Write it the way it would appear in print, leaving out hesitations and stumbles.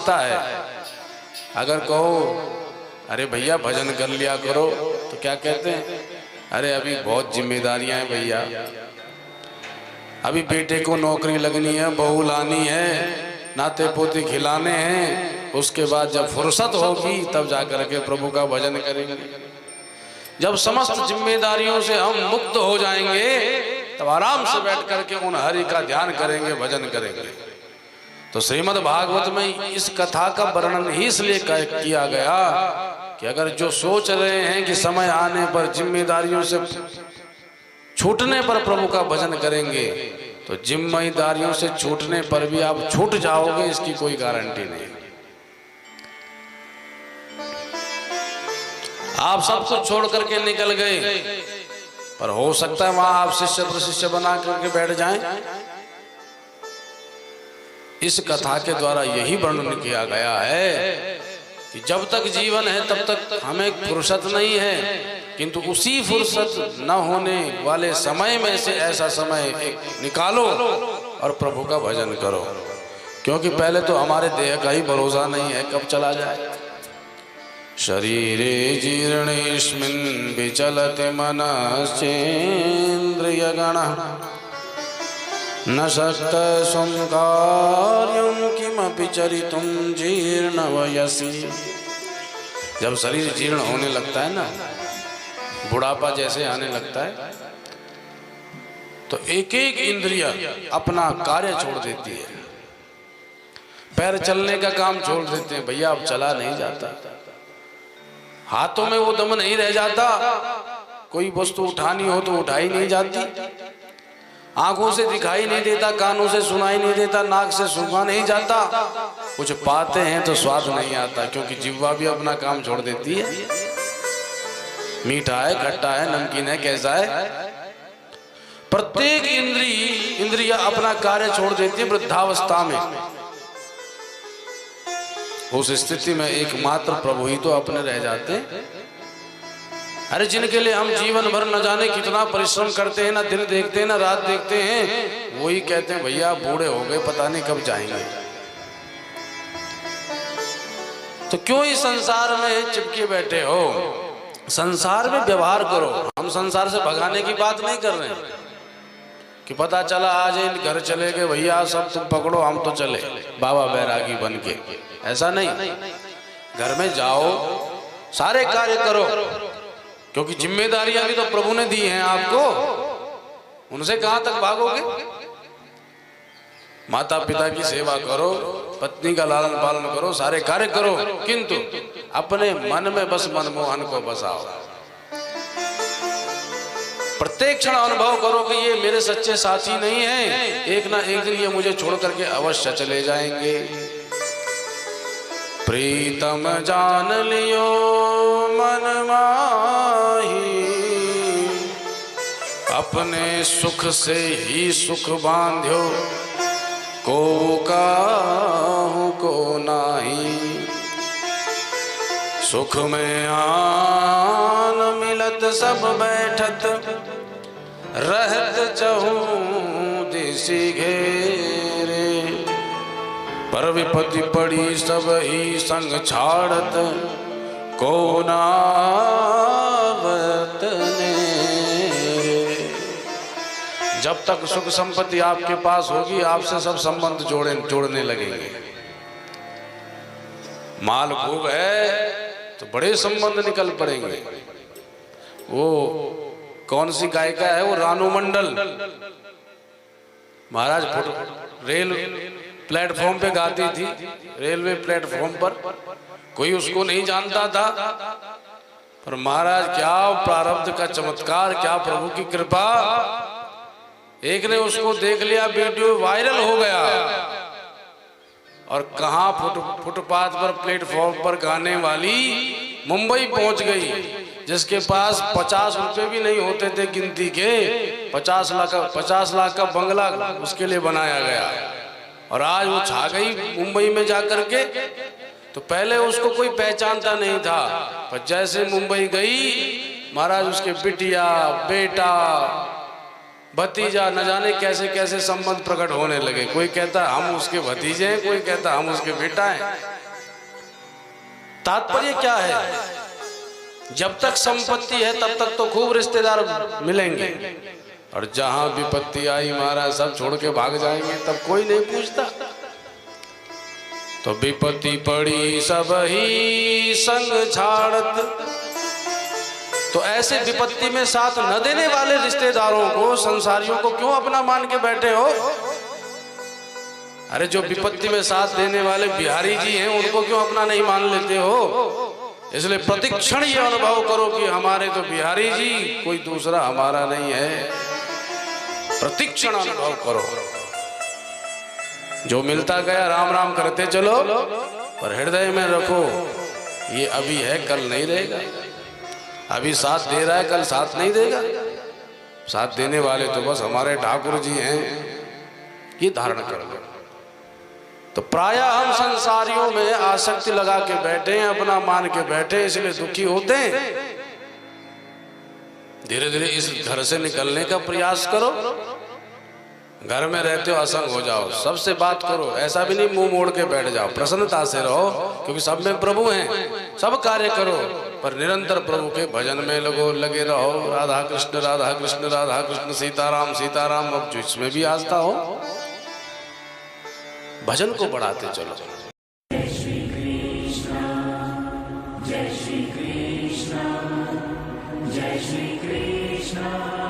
सकता है। अगर कहो अरे भैया भजन कर लिया करो तो क्या कहते हैं, अरे अभी बहुत जिम्मेदारियां हैं भैया, अभी बेटे को नौकरी लगनी है, बहू लानी है, नाते पोते खिलाने हैं, उसके बाद जब फुर्सत होगी तब जाकर के प्रभु का भजन करेंगे। जब समस्त जिम्मेदारियों से हम मुक्त हो जाएंगे तब आराम से बैठ करके उन हरि का ध्यान करेंगे, भजन करेंगे। तो श्रीमद् भागवत में इस कथा का वर्णन ही इसलिए किया गया कि अगर जो सोच रहे हैं कि समय आने पर जिम्मेदारियों से छूटने पर प्रभु का भजन करेंगे, तो जिम्मेदारियों से छूटने पर भी आप छूट जाओगे, इसकी कोई गारंटी नहीं। आप सब कुछ छोड़ करके निकल गए, पर हो सकता है वहां आप शिष्य प्रशिष्य बना करके बैठ जाएं। इस कथा के द्वारा यही वर्णन किया गया है कि जब तक जीवन है तब तक हमें फुर्सत नहीं है, किंतु उसी फुर्सत न होने वाले समय में से ऐसा समय निकालो और प्रभु का भजन करो, क्योंकि पहले तो हमारे देह का ही भरोसा नहीं है कब चला जाए। शरीरे जीर्णेस्मिन् विचलति मनश्चेन्द्रियगणः न शक्तः स्वं कार्यं किमपि चरितुं जीर्णवयसि। जब शरीर जीर्ण होने लगता है ना, बुढ़ापा जैसे आने लगता है, तो एक एक इंद्रिय अपना कार्य छोड़ देती है। पैर चलने का काम छोड़ देते हैं, भैया अब चला नहीं जाता। हाथों में वो दम नहीं रह जाता, कोई वस्तु उठानी हो तो उठाई नहीं जाती। आंखों से दिखाई नहीं देता, कानों से सुनाई नहीं देता, नाक से सूंघा नहीं जाता। कुछ पाते हैं तो स्वाद नहीं आता, क्योंकि जिह्वा भी अपना काम छोड़ देती है। मीठा है, खट्टा है, नमकीन है, कैसा है, प्रत्येक इंद्रिय अपना कार्य छोड़ देती है वृद्धावस्था में। उस स्थिति में एकमात्र प्रभु ही तो अपने रह जाते हैं। अरे जिनके लिए हम जीवन भर न जाने कितना परिश्रम करते हैं, ना दिन देखते हैं ना रात देखते हैं, वही कहते हैं भैया बूढ़े हो गए, पता नहीं कब जाएंगे। तो क्यों इस संसार में चिपके बैठे हो? संसार में व्यवहार करो। हम संसार से भगाने की बात नहीं कर रहे हैं कि पता चला आज इन घर चले गए भैया सब तुम पकड़ो हम तो चले बाबा बैरागी बन के, ऐसा नहीं। घर में जाओ, सारे कार्य करो, क्योंकि जिम्मेदारियां भी तो प्रभु ने दी हैं आपको, उनसे कहां तक भागोगे। माता पिता की सेवा करो, पत्नी का लालन पालन करो, सारे कार्य करो, किंतु अपने मन में बस मनमोहन को बसाओ। प्रत्येक क्षण अनुभव करो कि ये मेरे सच्चे साथी नहीं है, एक ना एक दिन ये मुझे छोड़ करके अवश्य चले जाएंगे। प्रीतम जान लियो मन माही, अपने सुख से ही सुख बांध्यो, को काहू को नाही। सुख में आन मिलत सब बैठत, रहत चहु दिशि घेरे। पर विपत्ति पड़ी सब ही संग छाड़त, को नावत नेरे। जब तक सुख संपत्ति आपके पास होगी, आपसे सब संबंध जोड़ने लगेंगे। माल खूब है तो बड़े संबंध निकल पड़ेंगे। वो कौन सी गायिका है, वो रानू मंडल, महाराज रेल प्लेटफॉर्म पे गाती थी, रेलवे प्लेटफॉर्म पर। कोई उसको नहीं जानता था, पर महाराज क्या प्रारब्ध का चमत्कार, क्या प्रभु की कृपा, एक ने उसको देख लिया, वीडियो वायरल हो गया। और कहां फुटपाथ पर प्लेटफॉर्म पर गाने वाली मुंबई पहुंच गई, जिसके पास 50 रुपए भी नहीं होते थे गिनती के। 50 लाख का बंगला उसके लिए बनाया गया, और आज वो छा गई मुंबई में जाकर के। तो पहले उसको कोई पहचानता नहीं था, पर जैसे मुंबई गई, महाराज उसके बिटिया, बेटा, भतीजा, न जाने कैसे कैसे संबंध प्रकट होने लगे। कोई कहता हम उसके भतीजे हैं, कोई कहता हम उसके बेटा हैं। तात्पर्य क्या है? जब तक संपत्ति है तब तक तो खूब रिश्तेदार मिलेंगे, और जहां विपत्ति आई महाराज सब छोड़ के भाग जाएंगे, तब कोई नहीं पूछता। तो विपत्ति पड़ी सब ही संग छाड़त। तो ऐसे विपत्ति में साथ न देने वाले रिश्तेदारों को, संसारियों को क्यों अपना मान के बैठे हो? अरे जो विपत्ति में साथ देने वाले बिहारी जी हैं उनको क्यों अपना नहीं मान लेते हो? इसलिए प्रतिक्षण ये अनुभव करो कि हमारे तो बिहारी जी, कोई दूसरा हमारा नहीं है। प्रतिक्षण अनुभव करो। जो मिलता गया राम राम करते चलो, पर हृदय में रखो ये अभी है, कल नहीं रहेगा। अभी साथ दे रहा है, कल साथ नहीं देगा। साथ देने वाले तो बस हमारे ठाकुर जी हैं, ये धारण कर लो। तो प्रायः हम संसारियों में आसक्ति लगा के बैठे हैं, अपना मान के बैठे, इसलिए दुखी होते हैं। धीरे धीरे इस घर से निकलने का प्रयास करो। घर में रहते हो असंग हो जाओ, सबसे बात करो, ऐसा भी नहीं मुंह मोड़ के बैठ जाओ, प्रसन्नता से रहो, क्योंकि सब में प्रभु हैं। सब कार्य करो पर निरंतर प्रभु के भजन में लगे रहो। राधा कृष्ण राधा कृष्ण राधा कृष्ण, सीताराम सीताराम। अब जो इसमें भी आस्था हो, भजन को बढ़ाते चलो। जय श्री कृष्ण जय श्री कृष्ण जय श्री कृष्ण।